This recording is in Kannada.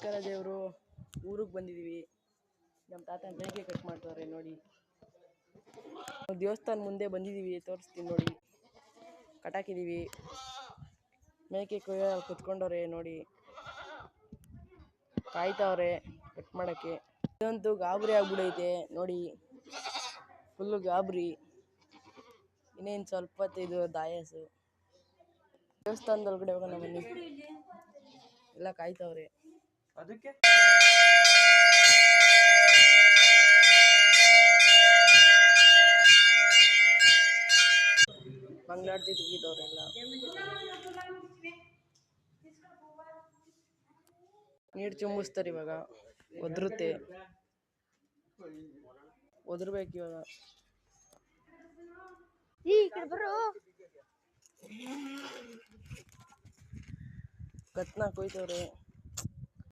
ನಮಸ್ಕಾರ ದೇವರು, ಊರಿಗೆ ಬಂದಿದ್ದೀವಿ. ನಮ್ಮ ತಾತ ಮೇಕೆ ಕಟ್ ಮಾಡ್ತವ್ರೆ ನೋಡಿ. ದೇವಸ್ಥಾನ ಮುಂದೆ ಬಂದಿದ್ದೀವಿ, ತೋರಿಸ್ತೀನಿ ನೋಡಿ. ಕಟಾಕಿದ್ದೀವಿ, ಮೇಕೆ ಕುತ್ಕೊಂಡವ್ರೆ ನೋಡಿ, ಕಾಯ್ತವ್ರೆ ಕಟ್ ಮಾಡೋಕ್ಕೆ. ಇದಂತೂ ಗಾಬರಿ ಆಗ್ಬಿಡೈತೆ ನೋಡಿ, ಫುಲ್ಲು ಗಾಬರಿ. ಇನ್ನೇನು ಸ್ವಲ್ಪ ಹೊತ್ತು ಇದು ದಾಯಾಸು. ದೇವಸ್ಥಾನದೊಳಗಡೆ ಹೋಗೋಣ ಬನ್ನಿ, ಎಲ್ಲ ಕಾಯ್ತವ್ರೆ. ಅದಕ್ಕೆ ಮಂಗಳಾರತಿ ತೆಗಿದವ್ರೆಲ್ಲ. ನೀರು ಚುಂಬಿಸ್ತಾರೆ ಇವಾಗ, ಒದರ್ಬೇಕು ಇವಾಗ. ಕತ್ನ ಕೊಯ್ತವ್ರೆ.